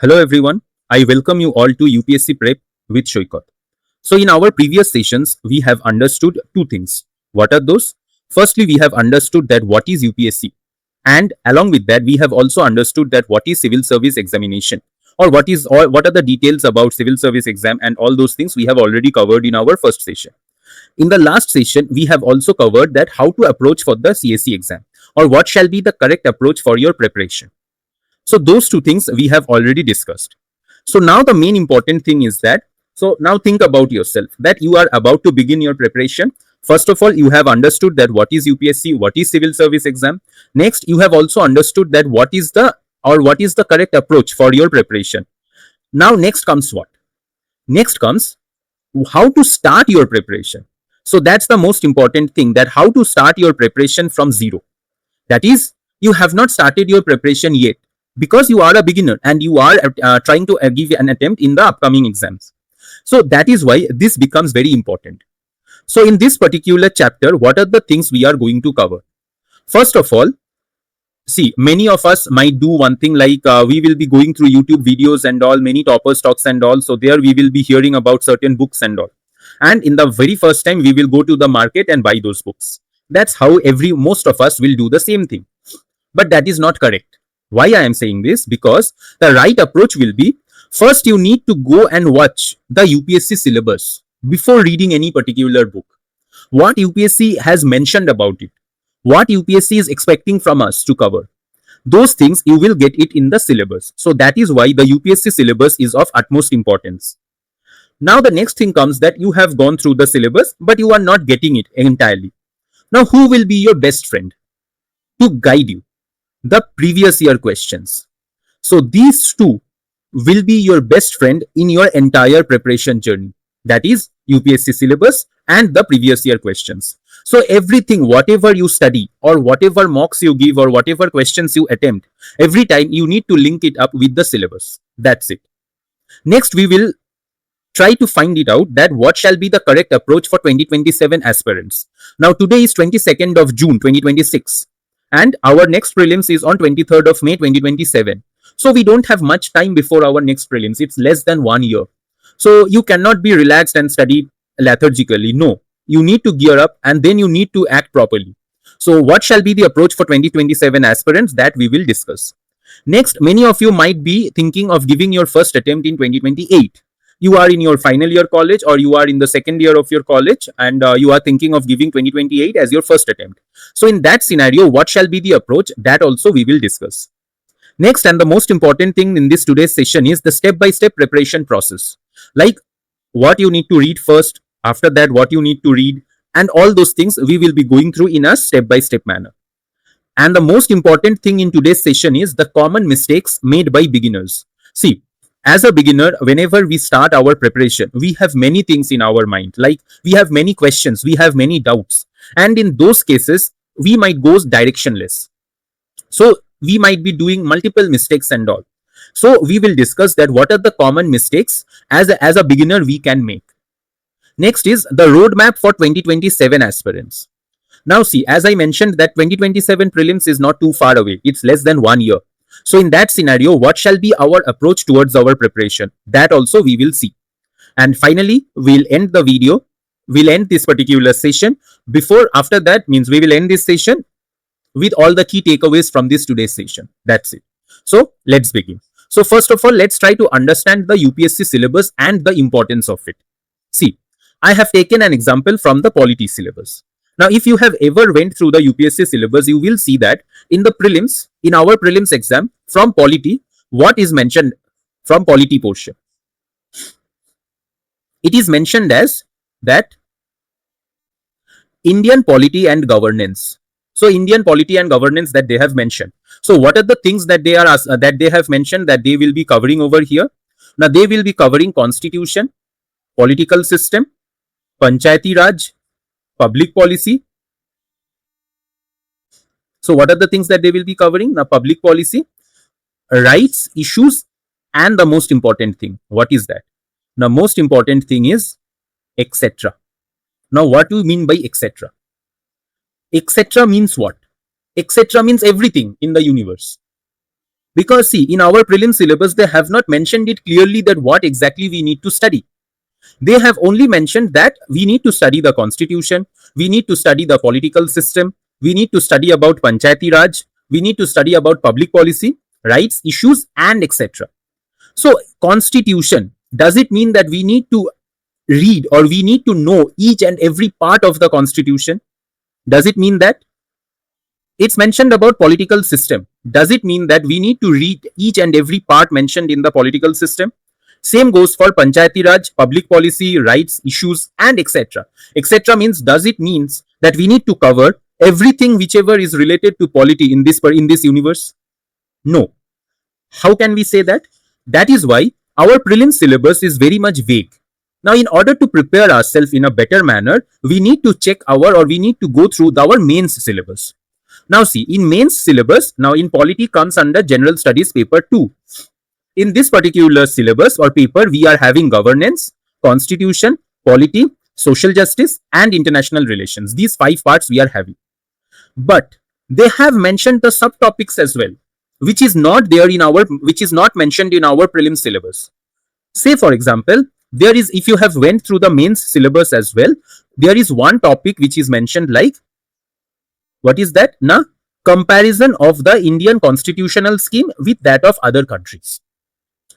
Hello everyone, I welcome you all to UPSC Prep with Shoikat. So in our previous sessions, we have understood two things. What are those? Firstly, we have understood that what is UPSC, and along with that, we have also understood that what is civil service examination, or what are the details about civil service exam, and all those things we have already covered in our first session. In the last session, we have also covered that how to approach for the CSE exam, or what shall be the correct approach for your preparation. So those two things we have already discussed. So now the main important thing is that, so now think about yourself that you are about to begin your preparation. First of all, you have understood that what is UPSC, what is civil service exam. Next, you have also understood that what is the correct approach for your preparation. Now next comes what? Next comes how to start your preparation. So that's the most important thing, that how to start your preparation from zero. That is, you have not started your preparation yet because you are a beginner and you are trying to give an attempt in the upcoming exams. So that is why this becomes very important. So in this particular chapter, what are the things we are going to cover? First of all, see, many of us might do one thing like we will be going through YouTube videos and all, many toppers talks and all. So there we will be hearing about certain books and all. And in the very first time, we will go to the market and buy those books. That's how most of us will do the same thing. But that is not correct. Why I am saying this? Because the right approach will be, first you need to go and watch the UPSC syllabus before reading any particular book. What UPSC has mentioned about it, what UPSC is expecting from us to cover, those things you will get it in the syllabus. So that is why the UPSC syllabus is of utmost importance. Now the next thing comes that you have gone through the syllabus, but you are not getting it entirely. Now who will be your best friend to guide you? The previous year questions. So these two will be your best friend in your entire preparation journey. That is UPSC syllabus and the previous year questions. So everything, whatever you study or whatever mocks you give or whatever questions you attempt, every time you need to link it up with the syllabus. That's it. Next, we will try to find it out that what shall be the correct approach for 2027 aspirants. Now today is 22nd of June 2026. And our next prelims is on 23rd of May 2027. So we don't have much time before our next prelims. It's less than 1 year. So you cannot be relaxed and study lethargically. No, you need to gear up and then you need to act properly. So what shall be the approach for 2027 aspirants, that we will discuss. Next, many of you might be thinking of giving your first attempt in 2028. You are in your final year college or you are in the second year of your college and you are thinking of giving 2028 as your first attempt. So in that scenario, what shall be the approach, that also we will discuss. Next, and the most important thing in this today's session is the step-by-step preparation process. Like what you need to read first, after that what you need to read, and all those things we will be going through in a step-by-step manner. And the most important thing in today's session is the common mistakes made by beginners. See, as a beginner, whenever we start our preparation, we have many things in our mind. Like we have many questions, we have many doubts. And in those cases, we might go directionless. So we might be doing multiple mistakes and all. So we will discuss that what are the common mistakes as a beginner we can make. Next is the roadmap for 2027 aspirants. Now see, as I mentioned that 2027 prelims is not too far away. It's less than 1 year. So in that scenario, what shall be our approach towards our preparation? That also we will see. And finally, we'll end the video. We'll end this particular session. After that means we will end this session with all the key takeaways from this today's session. That's it. So let's begin. So first of all, let's try to understand the UPSC syllabus and the importance of it. See, I have taken an example from the polity syllabus. Now, if you have ever went through the UPSC syllabus, you will see that in the prelims, in our prelims exam, from polity, what is mentioned from polity portion? It is mentioned as that Indian polity and governance. So Indian polity and governance that they have mentioned. So what are the things that they have mentioned that they will be covering over here? Now they will be covering constitution, political system, Panchayati Raj, public policy. So what are the things that they will be covering? Now public policy, rights, issues, and the most important thing. What is that? Now most important thing is etc. Now what do you mean by etc.? Etc. means what? Etc. means everything in the universe. Because see, in our prelim syllabus, they have not mentioned it clearly that what exactly we need to study. They have only mentioned that we need to study the constitution, we need to study the political system, we need to study about Panchayati Raj, we need to study about public policy, rights, issues, and etc. So, constitution, does it mean that we need to read or we need to know each and every part of the constitution? Does it mean that? It's mentioned about political system. Does it mean that we need to read each and every part mentioned in the political system? Same goes for Panchayati Raj, public policy, rights, issues, and etc. Etc. means, does it means that we need to cover everything whichever is related to polity in this universe? No. How can we say that? That is why our prelim syllabus is very much vague. Now, in order to prepare ourselves in a better manner, we need to check we need to go through our mains syllabus. Now, see, in mains syllabus, now in polity comes under general studies paper 2. In this particular syllabus or paper, we are having governance, constitution, polity, social justice, and international relations. These 5 parts we are having. But they have mentioned the subtopics as well, which is not mentioned in our prelim syllabus. Say, for example, there is, if you have went through the mains syllabus as well, there is one topic which is mentioned like, what is that? Comparison of the Indian constitutional scheme with that of other countries.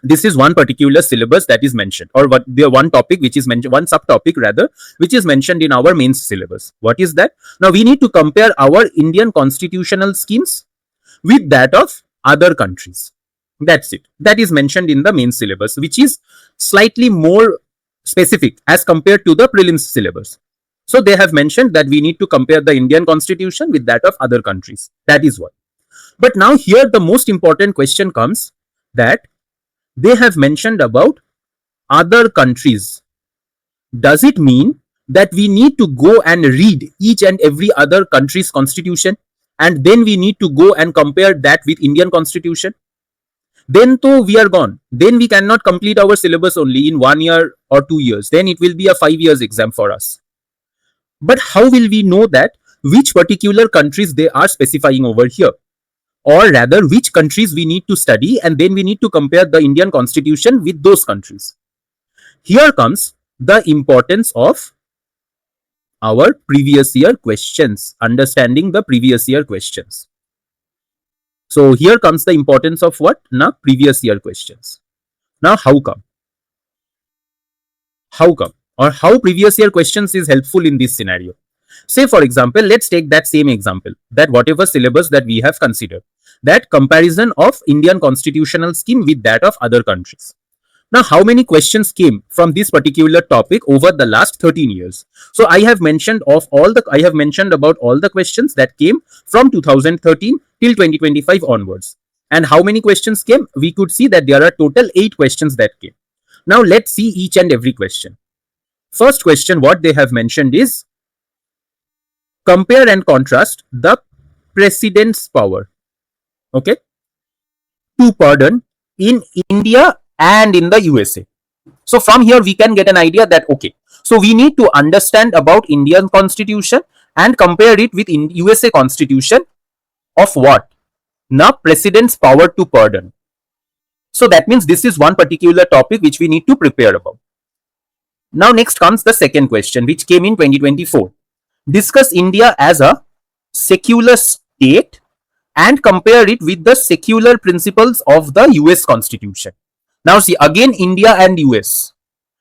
This is one particular syllabus that is mentioned, or one topic which is mentioned, one subtopic rather, which is mentioned in our mains syllabus. What is that? Now we need to compare our Indian constitutional schemes with that of other countries. That's it. That is mentioned in the main syllabus, which is slightly more specific as compared to the prelims syllabus. So they have mentioned that we need to compare the Indian constitution with that of other countries. That is what. But now here the most important question comes, that they have mentioned about other countries. Does it mean that we need to go and read each and every other country's constitution and then we need to go and compare that with Indian constitution? Then we are gone. Then we cannot complete our syllabus only in 1 year or 2 years. Then it will be a 5 years exam for us. But how will we know that which particular countries they are specifying over here? Or rather, which countries we need to study and then we need to compare the Indian constitution with those countries. Here comes the importance of our previous year questions, understanding the previous year questions. So here comes the importance of what? Previous year questions. Now, how come? How come? Or how previous year questions is helpful in this scenario? Say, for example, let's take that same example, that whatever syllabus that we have considered, that comparison of Indian constitutional scheme with that of other countries. Now, how many questions came from this particular topic over the last 13 years? So I have mentioned about all the questions that came from 2013 till 2025 onwards. And how many questions came? We could see that there are total 8 questions that came. Now let's see each and every question. First question, what they have mentioned is, compare and contrast the president's power, okay, to pardon in India and in the USA. So from here we can get an idea that, okay, so we need to understand about Indian constitution and compare it with USA constitution of what? President's power to pardon. So that means this is one particular topic which we need to prepare about. Now next comes the second question, which came in 2024. Discuss India as a secular state and compare it with the secular principles of the US constitution. Now see, again India and US.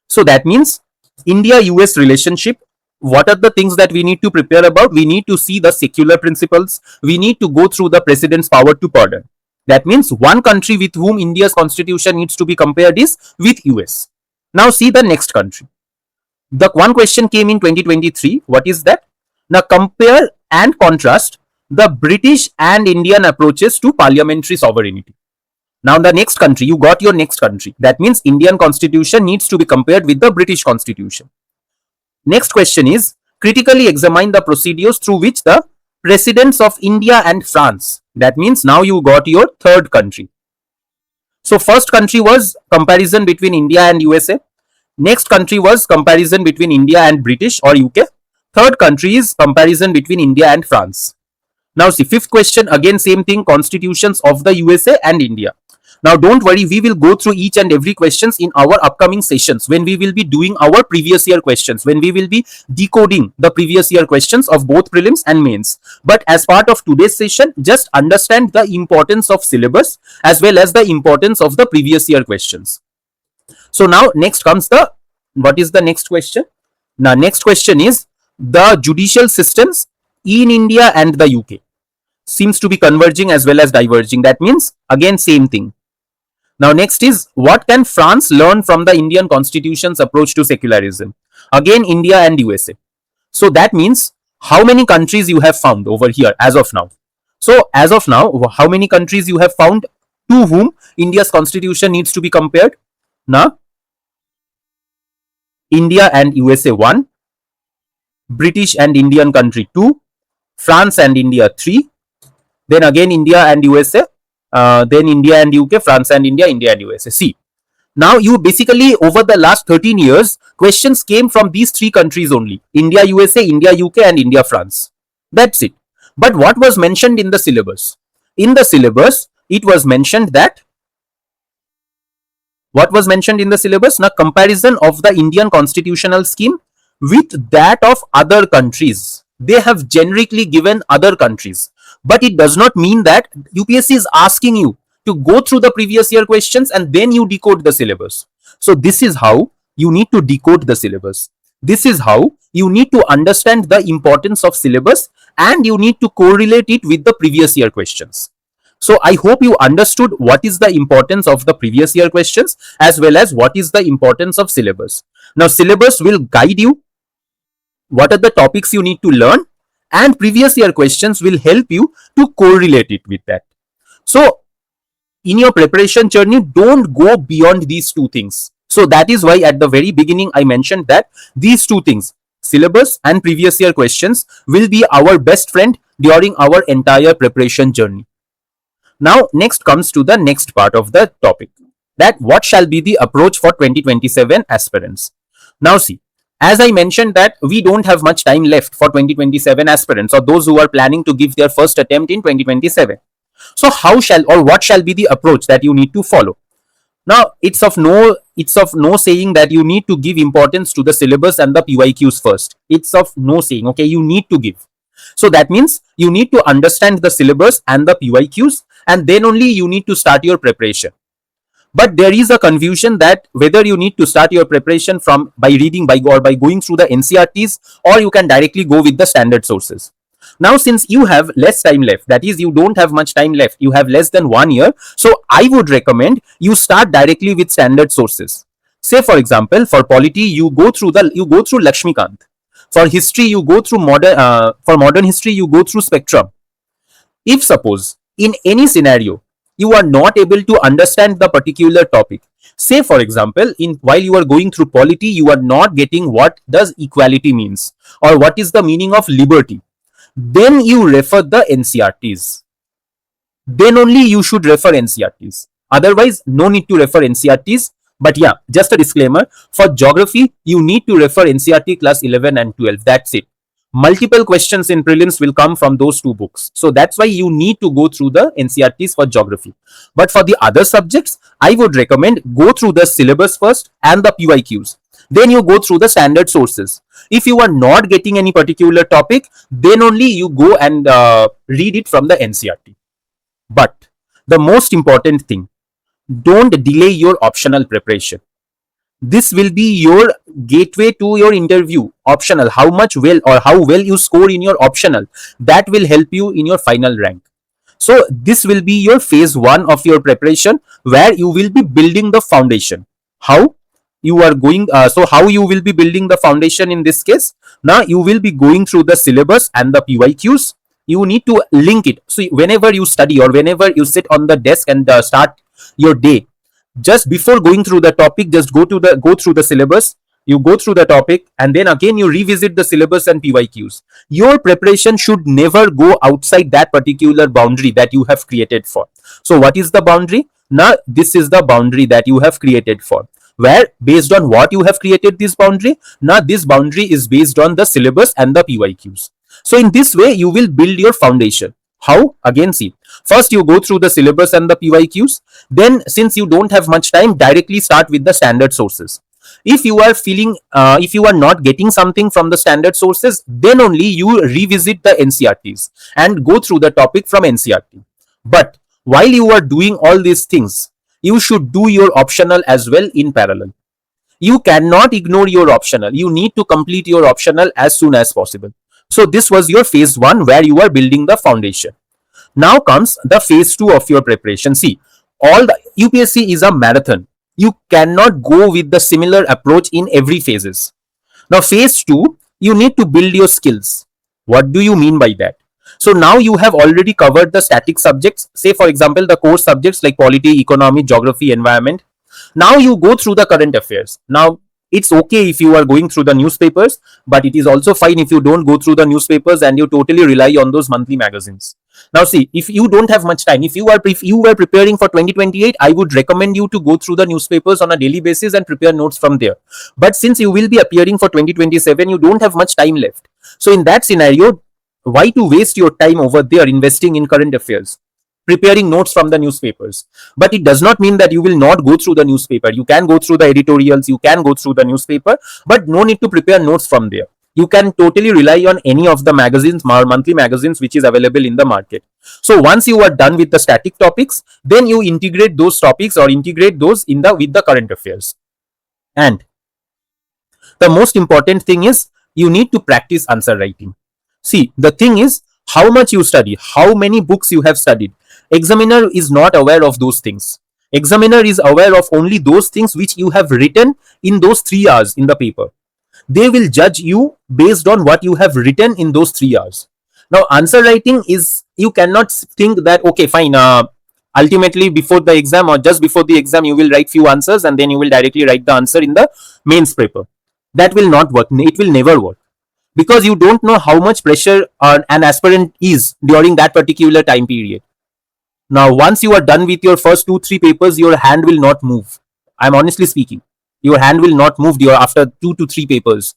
So that means India-US relationship. What are the things that we need to prepare about? We need to see the secular principles. We need to go through the president's power to pardon. That means one country with whom India's constitution needs to be compared is with US. Now see the next country. The one question came in 2023. What is that? Now compare and contrast the British and Indian approaches to parliamentary sovereignty. Now the next country, you got your next country. That means Indian constitution needs to be compared with the British constitution. Next question is, critically examine the procedures through which the presidents of India and France. That means now you got your third country. So first country was comparison between India and USA. Next country was comparison between India and British or UK. Third country is comparison between India and France. Now see, fifth question, again same thing, constitutions of the USA and India. Now don't worry, we will go through each and every questions in our upcoming sessions when we will be doing our previous year questions, when we will be decoding the previous year questions of both prelims and mains. But as part of today's session, just understand the importance of syllabus as well as the importance of the previous year questions. So now next comes the, what is the next question? Now next question is the judicial systems in India and the UK seems to be converging as well as diverging. That means again same thing. Now next is, what can France learn from the Indian constitution's approach to secularism? Again India and USA. So that means how many countries you have found over here as of now. So as of now, how many countries you have found to whom India's constitution needs to be compared? Now India and USA 1, British and Indian country 2, France and India 3, then again India and USA, then India and UK, France and India, India and USA. See, now you basically over the last 13 years, questions came from these three countries only: India, USA, India, UK, and India, France. That's it. But what was mentioned in the syllabus? In the syllabus, it was mentioned that, what was mentioned in the syllabus? Now, comparison of the Indian constitutional scheme with that of other countries. They have generically given other countries, but it does not mean that UPSC is asking you to go through the previous year questions and then you decode the syllabus. So this is how you need to decode the syllabus. This is how you need to understand the importance of syllabus, and you need to correlate it with the previous year questions. So I hope you understood what is the importance of the previous year questions as well as what is the importance of syllabus. Now syllabus will guide you what are the topics you need to learn, and previous year questions will help you to correlate it with that. So in your preparation journey, don't go beyond these two things. So that is why at the very beginning I mentioned that these two things, syllabus and previous year questions, will be our best friend during our entire preparation journey. Now next comes to the next part of the topic, that what shall be the approach for 2027 aspirants. Now see, as I mentioned that we don't have much time left for 2027 aspirants or those who are planning to give their first attempt in 2027. So how shall or what shall be the approach that you need to follow? Now it's of no saying that you need to give importance to the syllabus and the PYQs first. It's of no saying, okay, you need to give. So that means you need to understand the syllabus and the PYQs, and then only you need to start your preparation. But there is a confusion that whether you need to start your preparation from by reading or by going through the NCRTs, or you can directly go with the standard sources. Now since you have less time left, that is you don't have much time left, you have less than 1 year, so I would recommend you start directly with standard sources. Say for example, for polity you go through Lakshmikant. For history you go through modern history you go through Spectrum. If suppose in any scenario you are not able to understand the particular topic, say for example while you are going through polity you are not getting what does equality means or what is the meaning of liberty, then you refer the NCRTs. Then only you should refer NCRTs. Otherwise, no need to refer NCRTs. But yeah, just a disclaimer, for geography, you need to refer NCRT class 11 and 12. That's it. Multiple questions in prelims will come from those two books. So that's why you need to go through the NCRTs for geography. But for the other subjects, I would recommend go through the syllabus first and the PYQs. Then you go through the standard sources. If you are not getting any particular topic, then only you go and read it from the NCRT. But the most important thing, don't delay your optional preparation. This will be your gateway to your interview. Optional, how well you score in your optional, that will help you in your final rank. So this will be your phase 1 of your preparation, where you will be building the foundation. How you will be building the foundation in this case? Now you will be going through the syllabus and the PYQs. You need to link it. So whenever you study or whenever you sit on the desk and start your day, just before going through the topic, just go through the syllabus, you go through the topic, and then again you revisit the syllabus and PYQs. Your preparation should never go outside that particular boundary that you have created for. So what is the boundary? Now this is the boundary that you have created for, where based on what you have created this boundary, now this boundary is based on the syllabus and the PYQs. So in this way you will build your foundation. How? Again, see, first you go through the syllabus and the PYQs. Then, since you don't have much time, directly start with the standard sources. If you are feeling, if you are not getting something from the standard sources, then only you revisit the NCRTs and go through the topic from NCRT. But while you are doing all these things, you should do your optional as well in parallel. You cannot ignore your optional. You need to complete your optional as soon as possible. So this was your phase 1 where you are building the foundation. Now comes the phase 2 of your preparation. See, all the UPSC is a marathon. You cannot go with the similar approach in every phases. Now phase 2, you need to build your skills. What do you mean by that? So now you have already covered the static subjects, say for example the core subjects like polity, economy, geography, environment. Now you go through the current affairs. Now it's okay if you are going through the newspapers, but it is also fine if you don't go through the newspapers and you totally rely on those monthly magazines. Now see, if you don't have much time, if you were preparing for 2028, I would recommend you to go through the newspapers on a daily basis and prepare notes from there. But since you will be appearing for 2027, you don't have much time left. So in that scenario, why to waste your time over there investing in current affairs, preparing notes from the newspapers? But it does not mean that you will not go through the newspaper. You can go through the editorials, you can go through the newspaper, but no need to prepare notes from there. You can totally rely on any of the magazines, monthly magazines, which is available in the market. So once you are done with the static topics, then you integrate those topics or integrate those in the with the current affairs. And the most important thing is you need to practice answer writing. See, the thing is how much you study, how many books you have studied. Examiner is not aware of those things. Examiner is aware of only those things which you have written in those 3 hours in the paper. They will judge you based on what you have written in those 3 hours. Now, answer writing is, you cannot think that, okay, fine, ultimately before the exam or just before the exam, you will write few answers and then you will directly write the answer in the mains paper. That will not work. It will never work. Because you don't know how much pressure an aspirant is during that particular time period. Now, once you are done with your first 2-3 papers, your hand will not move. I'm honestly speaking. Your hand will not move after 2 to 3 papers.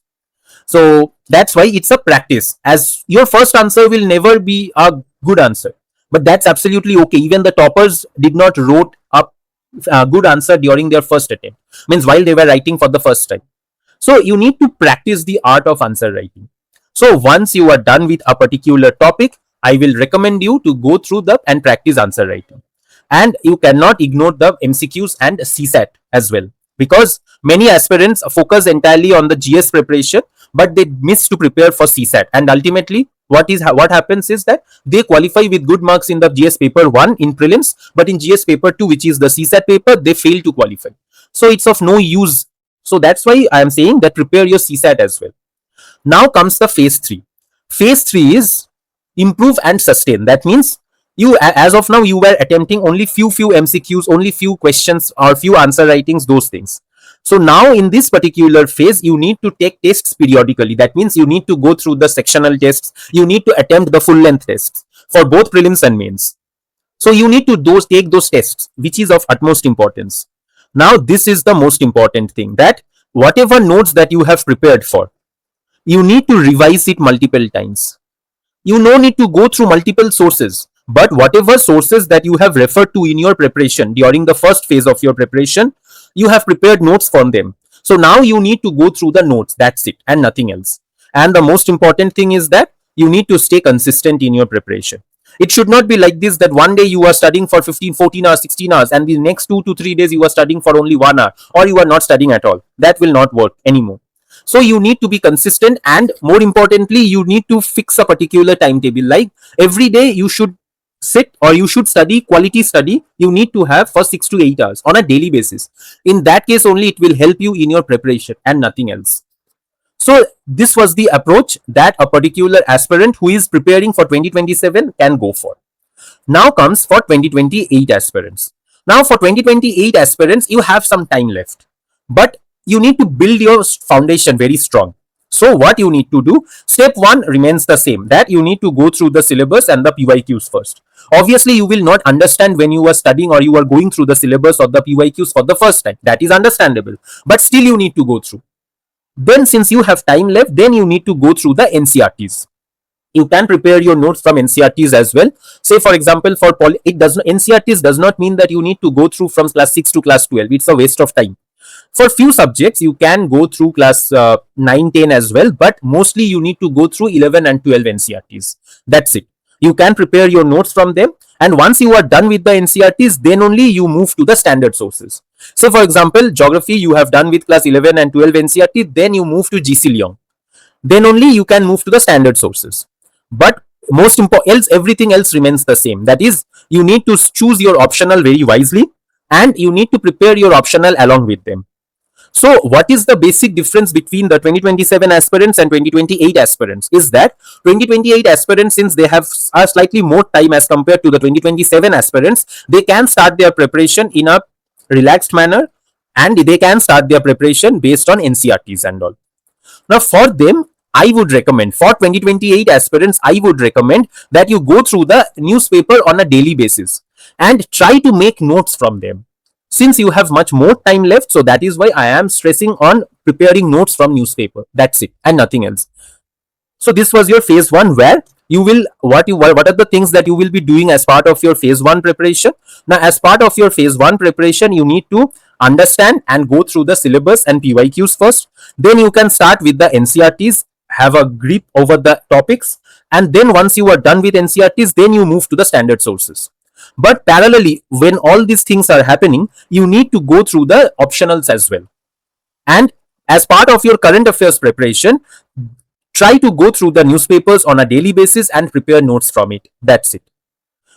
So that's why it's a practice. As your first answer will never be a good answer. But that's absolutely okay. Even the toppers did not wrote up a good answer during their first attempt. Means while they were writing for the first time. So you need to practice the art of answer writing. So once you are done with a particular topic, I will recommend you to go through and practice answer writing. And you cannot ignore the MCQs and CSAT as well. Because many aspirants focus entirely on the GS preparation, but they miss to prepare for CSAT. And ultimately, what happens is that they qualify with good marks in the GS paper 1 in prelims, but in GS paper 2, which is the CSAT paper, they fail to qualify. So it's of no use. So that's why I am saying that prepare your CSAT as well. Now comes the phase 3. Phase 3 is improve and sustain. That means you, as of now, you were attempting only few MCQs, only few questions or few answer writings, those things. So now in this particular phase, you need to take tests periodically. That means you need to go through the sectional tests. You need to attempt the full length tests for both prelims and mains. So you need to take those tests, which is of utmost importance. Now this is the most important thing, that whatever notes that you have prepared for, you need to revise it multiple times. You no need to go through multiple sources, but whatever sources that you have referred to in your preparation during the first phase of your preparation, you have prepared notes from them. So now you need to go through the notes. That's it, and nothing else. And the most important thing is that you need to stay consistent in your preparation. It should not be like this, that one day you are studying for 15, 14 hours, 16 hours, and the next 2 to 3 days you are studying for only 1 hour, or you are not studying at all. That will not work anymore. So you need to be consistent, and more importantly, you need to fix a particular timetable. Like every day you should sit or you should study, quality study. You need to have for 6 to 8 hours on a daily basis. In that case only it will help you in your preparation and nothing else. So this was the approach that a particular aspirant who is preparing for 2027 can go for. Now comes for 2028 aspirants. Now for 2028 aspirants, you have some time left, but you need to build your foundation very strong. So what you need to do, step 1 remains the same, that you need to go through the syllabus and the PYQs first. Obviously, you will not understand when you are studying or you are going through the syllabus or the PYQs for the first time. That is understandable, but still you need to go through. Then since you have time left, then you need to go through the NCRTs. You can prepare your notes from NCRTs as well. Say for example, for it does not, NCRTs does not mean that you need to go through from class 6 to class 12. It's a waste of time. For few subjects you can go through class 9, 10 as well, but mostly you need to go through 11 and 12 NCRTs. That's it. You can prepare your notes from them, and once you are done with the NCRTs, then only you move to the standard sources. Say for example, geography you have done with class 11 and 12 NCRT, then you move to GC Leong, then only you can move to the standard sources. But most important, else everything else remains the same. That is, you need to choose your optional very wisely, and you need to prepare your optional along with them. So what is the basic difference between the 2027 aspirants and 2028 aspirants is that 2028 aspirants, since they have a slightly more time as compared to the 2027 aspirants, they can start their preparation in a relaxed manner, and they can start their preparation based on NCRTs and all. Now for them, I would recommend, for 2028 aspirants, I would recommend that you go through the newspaper on a daily basis and try to make notes from them. Since you have much more time left, so that is why I am stressing on preparing notes from newspaper. That's it, and nothing else. So this was your phase 1, where you will what are the things that you will be doing as part of your phase 1 preparation. Now as part of your phase 1 preparation, you need to understand and go through the syllabus and PYQs first. Then you can start with the NCRTs, have a grip over the topics, and then once you are done with NCRTs, then you move to the standard sources. But parallelly, when all these things are happening, you need to go through the optionals as well. And as part of your current affairs preparation, try to go through the newspapers on a daily basis and prepare notes from it. That's it.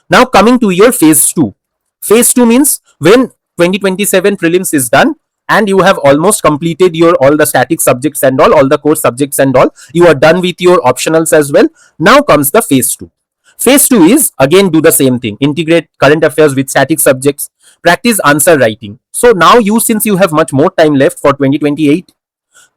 Now coming to your phase 2. Phase 2 means when 2027 prelims is done and you have almost completed your all the static subjects and all the core subjects and all, you are done with your optionals as well. Now comes the phase 2. Phase 2 is again do the same thing. Integrate current affairs with static subjects. Practice answer writing. So now you, since you have much more time left for 2028,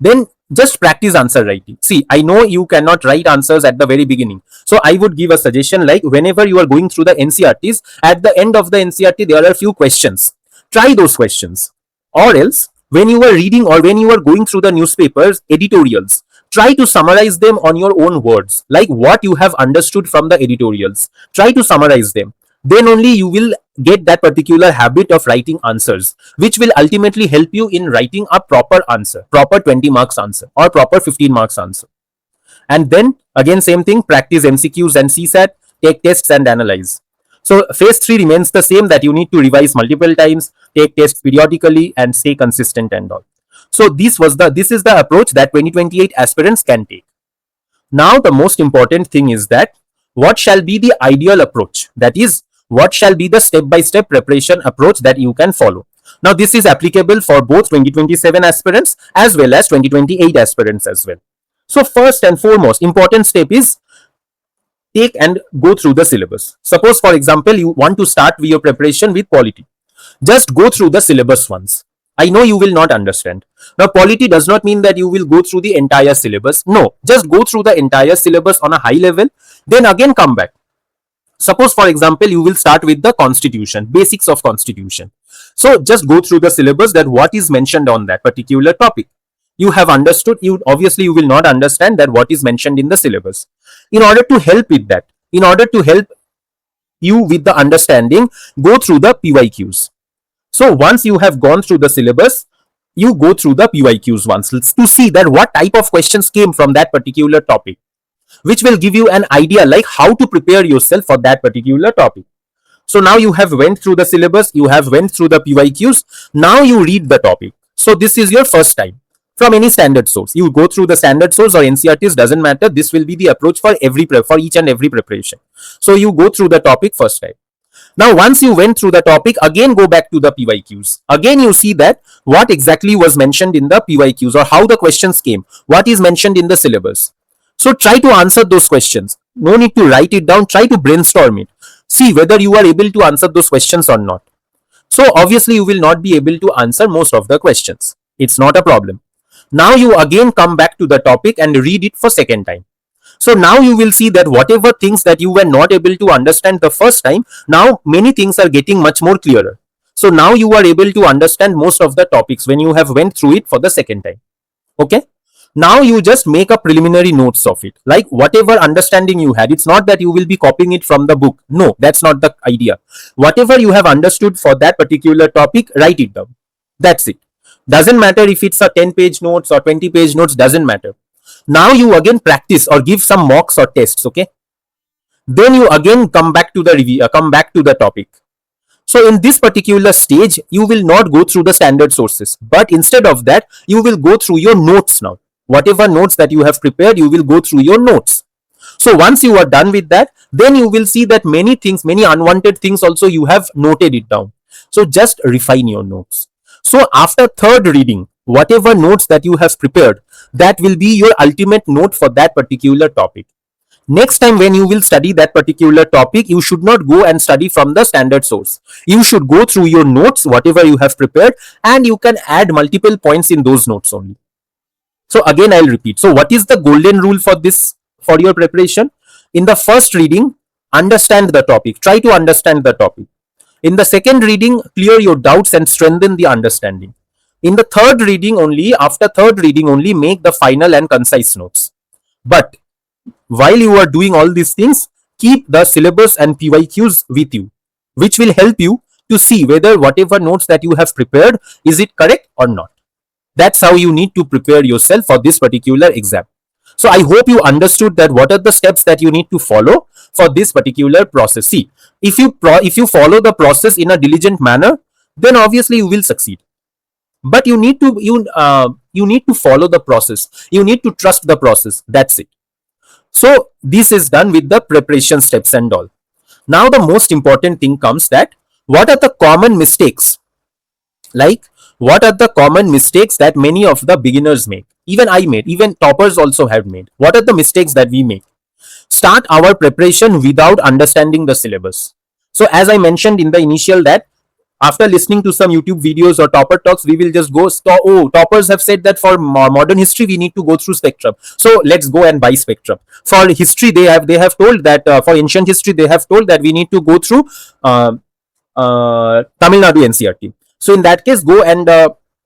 then just practice answer writing. See, I know you cannot write answers at the very beginning. So I would give a suggestion, like whenever you are going through the NCRTs, at the end of the NCRT, there are a few questions. Try those questions. Or else, when you are reading or when you are going through the newspapers, editorials, try to summarize them on your own words, like what you have understood from the editorials. Try to summarize them. Then only you will get that particular habit of writing answers, which will ultimately help you in writing a proper answer, proper 20 marks answer or proper 15 marks answer. And then again, same thing, practice MCQs and CSAT, take tests and analyze. So phase 3 remains the same, that you need to revise multiple times, take tests periodically, and stay consistent and all. So this is the approach that 2028 aspirants can take. Now the most important thing is that what shall be the ideal approach? That is, what shall be the step-by-step preparation approach that you can follow? Now this is applicable for both 2027 aspirants as well as 2028 aspirants as well. So first and foremost important step is take and go through the syllabus. Suppose for example you want to start with your preparation with polity. Just go through the syllabus once. I know you will not understand. Now, polity does not mean that you will go through the entire syllabus. No, just go through the entire syllabus on a high level, then again come back. Suppose, for example, you will start with the constitution, basics of constitution. So, just go through the syllabus, that what is mentioned on that particular topic. You have understood, obviously you will not understand that what is mentioned in the syllabus. In order to help with that, in order to help you with the understanding, go through the PYQs. So once you have gone through the syllabus, you go through the PYQs once to see that what type of questions came from that particular topic, which will give you an idea like how to prepare yourself for that particular topic. So now you have went through the syllabus, you have went through the PYQs, now you read the topic. So this is your first time from any standard source. You go through the standard source or NCRTs, doesn't matter. This will be the approach for each and every preparation. So you go through the topic first time. Now, once you went through the topic, again go back to the PYQs. Again, you see that what exactly was mentioned in the PYQs or how the questions came, what is mentioned in the syllabus. So try to answer those questions. No need to write it down. Try to brainstorm it. See whether you are able to answer those questions or not. So obviously, you will not be able to answer most of the questions. It's not a problem. Now you again come back to the topic and read it for second time. So now you will see that whatever things that you were not able to understand the first time, now many things are getting much more clearer. So now you are able to understand most of the topics when you have went through it for the second time. Okay. Now you just make a preliminary notes of it, like whatever understanding you had. It's not that you will be copying it from the book. No, that's not the idea. Whatever you have understood for that particular topic, write it down. That's it. Doesn't matter if it's a 10-page notes or 20-page notes, doesn't matter. Now you again practice or give some mocks or tests, okay? Then you again come back to the review, come back to the topic. So in this particular stage, you will not go through the standard sources, but instead of that, you will go through your notes now. Whatever notes that you have prepared, you will go through your notes. So once you are done with that, then you will see that many things, many unwanted things also you have noted it down. So just refine your notes. So after third reading, whatever notes that you have prepared, that will be your ultimate note for that particular topic. Next time when you will study that particular topic, you should not go and study from the standard source. You should go through your notes, whatever you have prepared, and you can add multiple points in those notes only. So again, I'll repeat. So what is the golden rule for this, for your preparation? In the first reading, understand the topic. Try to understand the topic. In the second reading, clear your doubts and strengthen the understanding. In the third reading only, after third reading only, make the final and concise notes. But while you are doing all these things, keep the syllabus and PYQs with you, which will help you to see whether whatever notes that you have prepared, is it correct or not. That's how you need to prepare yourself for this particular exam. So I hope you understood that what are the steps that you need to follow for this particular process. See, if you follow the process in a diligent manner, then obviously you will succeed. But you need to follow the process. You need to trust the process. That's it. So this is done with the preparation steps and all. Now the most important thing comes, that what are the common mistakes? Like, what are the common mistakes that many of the beginners make? Even I made, even toppers also have made. What are the mistakes that we make? Start our preparation without understanding the syllabus. So as I mentioned in the initial, that after listening to some YouTube videos or topper talks, we will just go, oh, toppers have said that for modern history we need to go through spectrum, so let's go and buy spectrum. For history, they have told that for ancient history, they have told that we need to go through Tamil Nadu NCRT. So in that case, go and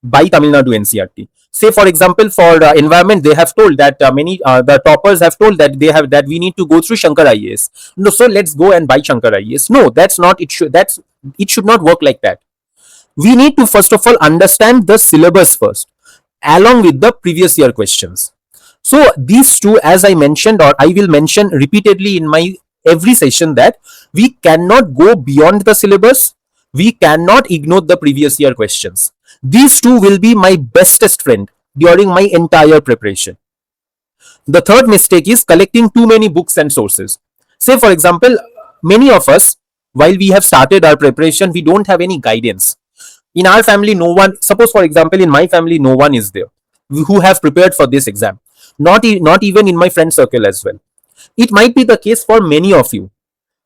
buy Tamil Nadu NCRT. Say for example, for environment, they have told that many the toppers have told that we need to go through Shankar IAS. No, so let's go and buy Shankar IAS. No, that's not it. It should not work like that. We need to first of all understand the syllabus first, along with the previous year questions. So these two, as I mentioned, or I will mention repeatedly in my every session, that we cannot go beyond the syllabus. We cannot ignore the previous year questions. These two will be my bestest friend during my entire preparation. The third mistake is collecting too many books and sources. Say for example, many of us, while we have started our preparation, we don't have any guidance. In our family, no one, suppose for example, in my family, no one is there who have prepared for this exam. Not even in my friend circle as well. It might be the case for many of you.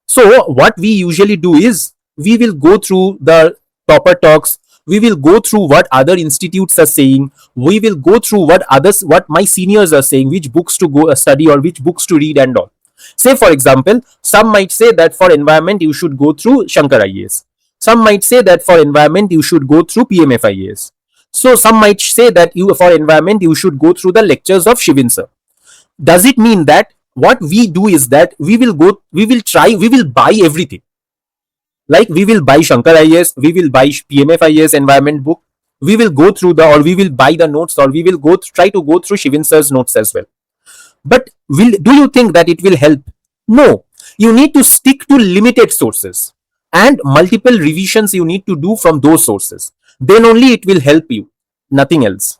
So what we usually do is, we will go through the topper talks, we will go through what other institutes are saying, we will go through what my seniors are saying, which books to go study or which books to read and all. Say for example, some might say that for environment you should go through Shankar IAS. Some might say that for environment you should go through PMF IAS. So some might say that for environment you should go through the lectures of Shivin sir. Does it mean that what we do is that we will buy everything? Like, we will buy Shankar IAS, we will buy PMF IAS environment book, we will go through or we will buy the notes, or we will try to go through Shivin sir's notes as well. But do you think that it will help? No. You need to stick to limited sources, and multiple revisions you need to do from those sources. Then only it will help you. Nothing else.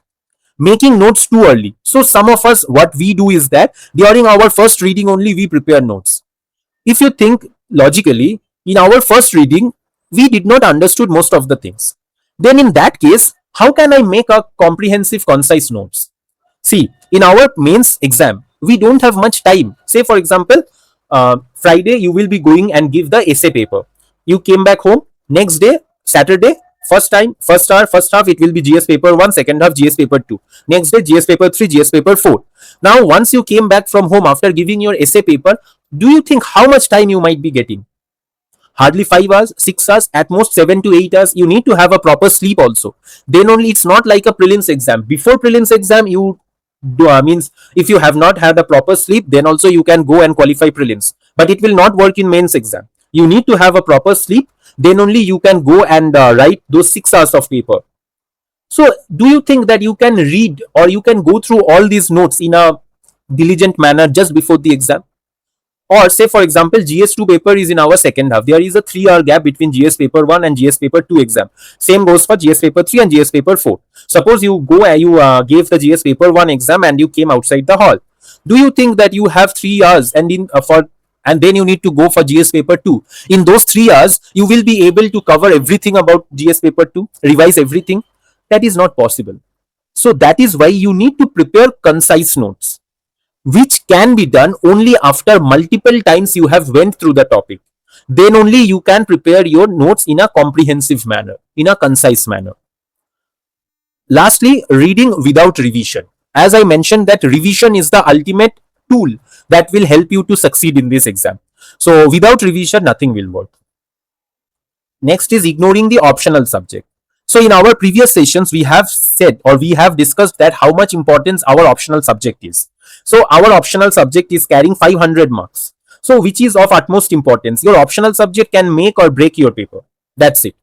Making notes too early. So some of us, what we do is that during our first reading only we prepare notes. If you think logically, in our first reading, we did not understood most of the things. Then in that case, how can I make a comprehensive, concise notes? See, in our mains exam, we don't have much time. Say for example, Friday you will be going and give the essay paper. You came back home. Next day, Saturday, first half it will be GS paper 1, second half GS paper 2. Next day, GS paper 3, GS paper 4. Now, once you came back from home after giving your essay paper, do you think how much time you might be getting? Hardly 5 hours, 6 hours, at most 7 to 8 hours. You need to have a proper sleep also. Then only, it's not like a prelims exam. Before prelims exam, you means if you have not had a proper sleep, then also you can go and qualify prelims, but it will not work in mains exam. You need to have a proper sleep, then only you can go and write those 6 hours of paper. So do you think that you can read or you can go through all these notes in a diligent manner just before the exam? Or say for example, GS2 paper is in our second half. There is a 3 hour gap between GS paper 1 and GS paper 2 exam. Same goes for GS paper 3 and GS paper 4. Suppose you go and you gave the GS paper 1 exam and you came outside the hall. Do you think that you have 3 hours and then you need to go for GS paper 2? In those 3 hours, you will be able to cover everything about GS paper 2, revise everything? That is not possible. So that is why you need to prepare concise notes, which can be done only after multiple times you have went through the topic. Then only you can prepare your notes in a comprehensive manner, in a concise manner. Lastly, reading without revision. As I mentioned, that revision is the ultimate tool that will help you to succeed in this exam. So without revision, nothing will work. Next is ignoring the optional subject. So in our previous sessions, we have said or we have discussed that how much importance our optional subject is. So our optional subject is carrying 500 marks. So which is of utmost importance. Your optional subject can make or break your paper. That's it.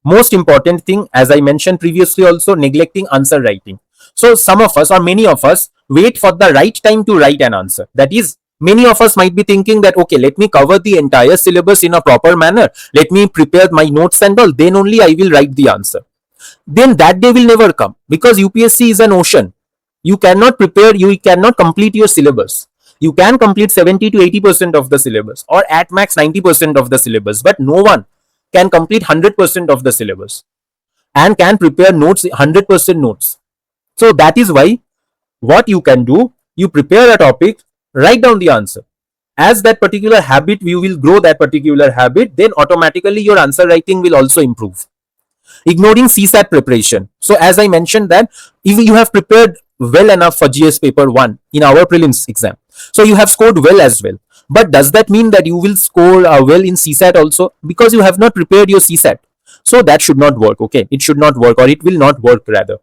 Most important thing, as I mentioned previously also, neglecting answer writing. So some of us or many of us wait for the right time to write an answer. That is, many of us might be thinking that, okay, let me cover the entire syllabus in a proper manner. Let me prepare my notes and all. Then only I will write the answer. Then that day will never come, because UPSC is an ocean. You cannot prepare, you cannot complete your syllabus. You can complete 70 to 80% of the syllabus or at max 90% of the syllabus, but no one can complete 100% of the syllabus and can prepare notes, 100% notes. So that is why what you can do, you prepare a topic, write down the answer. As that particular habit, you will grow that particular habit, then automatically your answer writing will also improve. Ignoring CSAT preparation. So as I mentioned that if you have prepared well enough for GS paper 1 in our prelims exam, so you have scored well as well. But does that mean that you will score well in CSAT also? Because you have not prepared your CSAT. So that should not work, okay? It should not work, or it will not work rather.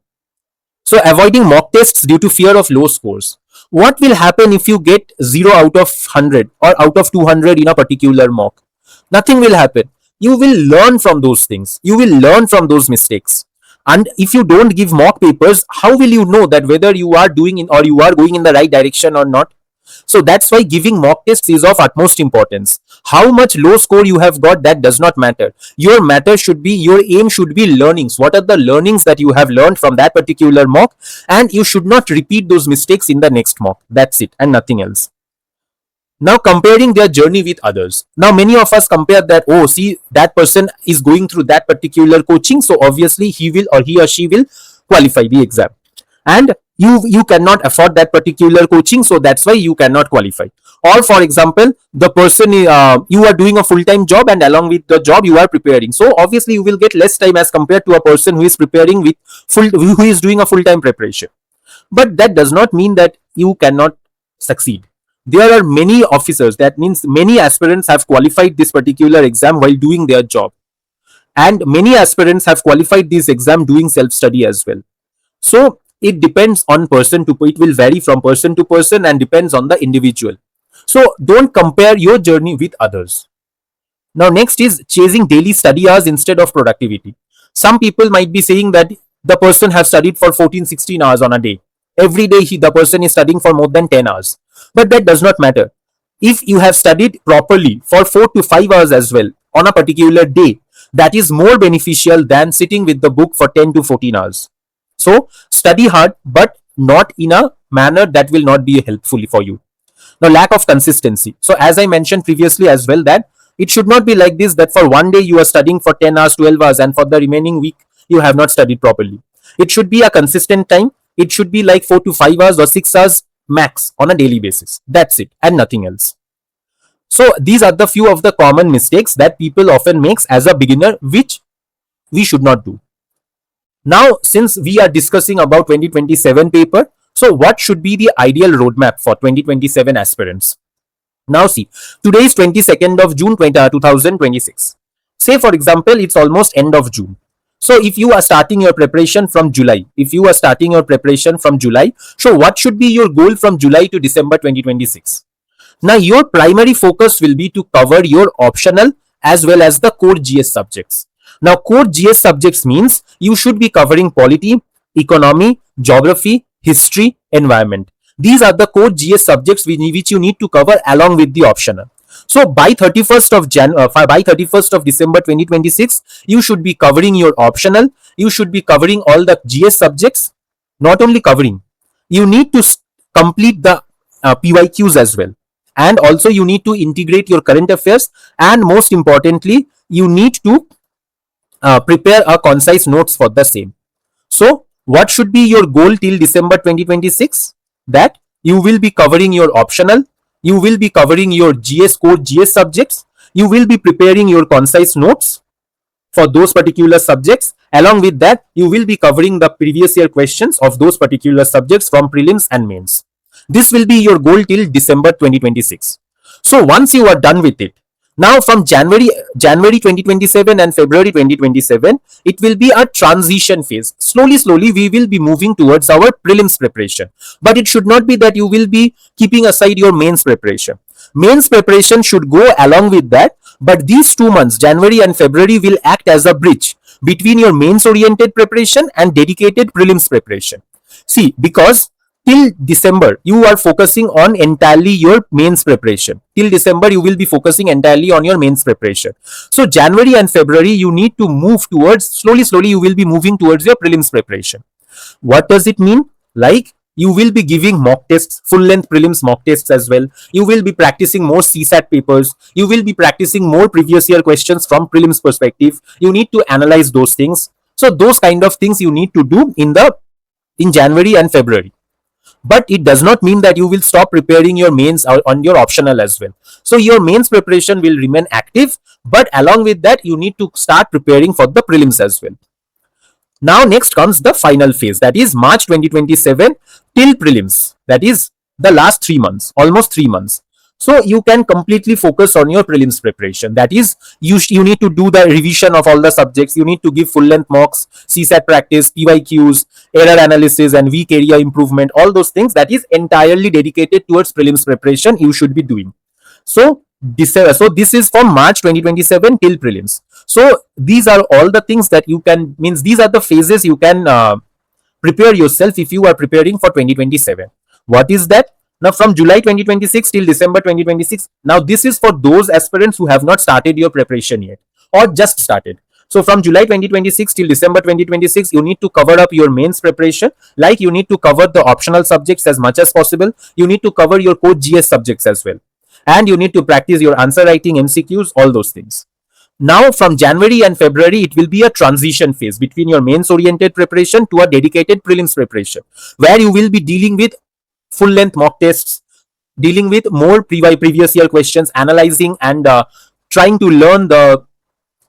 So avoiding mock tests due to fear of low scores. What will happen if you get 0 out of 100 or out of 200 in a particular mock? Nothing will happen. You will learn from those things. You will learn from those mistakes. And if you don't give mock papers, how will you know that whether you are doing in or you are going in the right direction or not? So that's why giving mock tests is of utmost importance. How much low score you have got, that does not matter. Your aim should be learnings. What are the learnings that you have learned from that particular mock? And you should not repeat those mistakes in the next mock. That's it, and nothing else. Now comparing their journey with others. Now many of us compare that, oh, see, that person is going through that particular coaching, so obviously he or she will qualify the exam. And you cannot afford that particular coaching, so that's why you cannot qualify. Or for example, the person you are doing a full-time job, and along with the job you are preparing, so obviously you will get less time as compared to a person who is preparing with who is doing a full-time preparation. But that does not mean that you cannot succeed. There are many officers, that means many aspirants have qualified this particular exam while doing their job, and many aspirants have qualified this exam doing self-study as well. So it depends on it will vary from person to person and depends on the individual. So don't compare your journey with others. Now next is chasing daily study hours instead of productivity. Some people might be saying that the person has studied for 14-16 hours on a day. Every day the person is studying for more than 10 hours. But that does not matter. If you have studied properly for 4 to 5 hours as well on a particular day, that is more beneficial than sitting with the book for 10 to 14 hours. So study hard, but not in a manner that will not be helpful for you. Now, lack of consistency. So as I mentioned previously as well, that it should not be like this, that for one day you are studying for 10 hours, 12 hours, and for the remaining week you have not studied properly. It should be a consistent time. It should be like 4 to 5 hours or 6 hours max on a daily basis. That's it, and nothing else. So these are the few of the common mistakes that people often makes as a beginner, which we should not do. Now, since we are discussing about 2027 paper, so what should be the ideal roadmap for 2027 aspirants? Now see, today is 22nd of June 2026. Say for example, it's almost end of June. So if you are starting your preparation from July, so what should be your goal from July to December 2026? Now your primary focus will be to cover your optional as well as the core GS subjects. Now core GS subjects means you should be covering polity, economy, geography, history, environment. These are the core GS subjects which you need to cover along with the optional. So by 31st of by 31st of December 2026, you should be covering your optional. You should be covering all the GS subjects. Not only covering, you need to complete the PYQs as well. And also you need to integrate your current affairs. And most importantly, you need to prepare a concise notes for the same. So what should be your goal till December 2026? That you will be covering your optional, you will be covering your GS core GS subjects, you will be preparing your concise notes for those particular subjects. Along with that, you will be covering the previous year questions of those particular subjects from prelims and mains. This will be your goal till December 2026. So once you are done with it, now from January 2027 and February 2027, it will be a transition phase. Slowly we will be moving towards our prelims preparation. But it should not be that you will be keeping aside your mains preparation. Mains preparation should go along with that. But these 2 months, January and February, will act as a bridge between your mains oriented preparation and dedicated prelims preparation. See, because till December, you are focusing on entirely your mains preparation. Till December, you will be focusing entirely on your mains preparation. So January and February, you need to move towards, slowly, you will be moving towards your prelims preparation. What does it mean? Like, you will be giving mock tests, full-length prelims mock tests as well. You will be practicing more CSAT papers. You will be practicing more previous year questions from prelims perspective. You need to analyze those things. So those kind of things you need to do in January and February. But it does not mean that you will stop preparing your mains on your optional as well. So your mains preparation will remain active, but along with that, you need to start preparing for the prelims as well. Now next comes the final phase, that is March 2027 till prelims. That is the last 3 months, almost 3 months. So you can completely focus on your prelims preparation. That is, you need to do the revision of all the subjects. You need to give full length mocks, CSAT practice, PYQs, error analysis and weak area improvement. All those things that is entirely dedicated towards prelims preparation you should be doing. So this is from March 2027 till prelims. So these are all the things that you can, means these are the phases you can prepare yourself if you are preparing for 2027. What is that? Now from July 2026 till December 2026, now this is for those aspirants who have not started your preparation yet or just started. So from July 2026 till December 2026, you need to cover up your mains preparation. Like, you need to cover the optional subjects as much as possible. You need to cover your core GS subjects as well. And you need to practice your answer writing, MCQs, all those things. Now from January and February, it will be a transition phase between your mains oriented preparation to a dedicated prelims preparation, where you will be dealing with full length mock tests, dealing with more previous year questions, analyzing and trying to learn the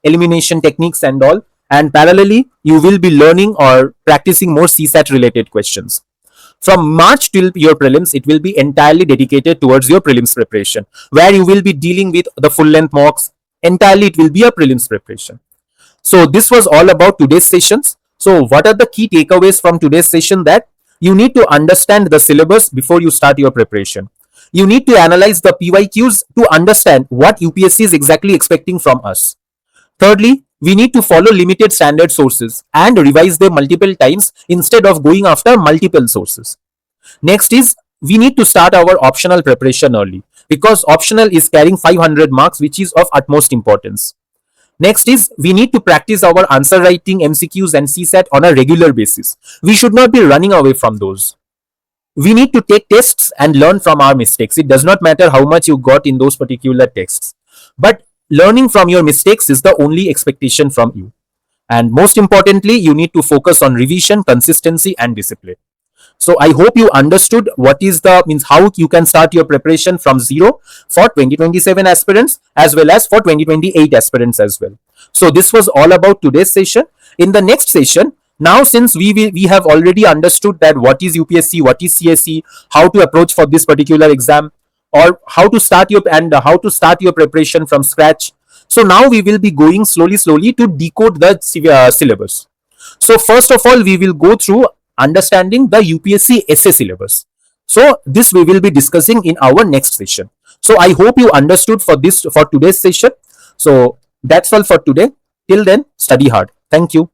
elimination techniques and all. And parallelly, you will be learning or practicing more CSAT related questions. From March till your prelims, it will be entirely dedicated towards your prelims preparation, where you will be dealing with the full length mocks. Entirely, it will be a prelims preparation. So this was all about today's sessions. So what are the key takeaways from today's session? That you need to understand the syllabus before you start your preparation. You need to analyze the PYQs to understand what UPSC is exactly expecting from us. Thirdly, we need to follow limited standard sources and revise them multiple times instead of going after multiple sources. Next is, we need to start our optional preparation early, because optional is carrying 500 marks, which is of utmost importance. Next is, we need to practice our answer writing, MCQs and CSAT on a regular basis. We should not be running away from those. We need to take tests and learn from our mistakes. It does not matter how much you got in those particular tests, but learning from your mistakes is the only expectation from you. And most importantly, you need to focus on revision, consistency and discipline. So I hope you understood what is how you can start your preparation from zero for 2027 aspirants as well as for 2028 aspirants as well. So this was all about today's session. In the next session, now since we have already understood that what is UPSC, what is CSE, how to approach for this particular exam, or how to start your preparation from scratch. So now we will be going slowly to decode the syllabus. So first of all, we will go through understanding the UPSC essay syllabus. So this we will be discussing in our next session. So I hope you understood for today's session. So that's all for today. Till then, study hard. Thank you.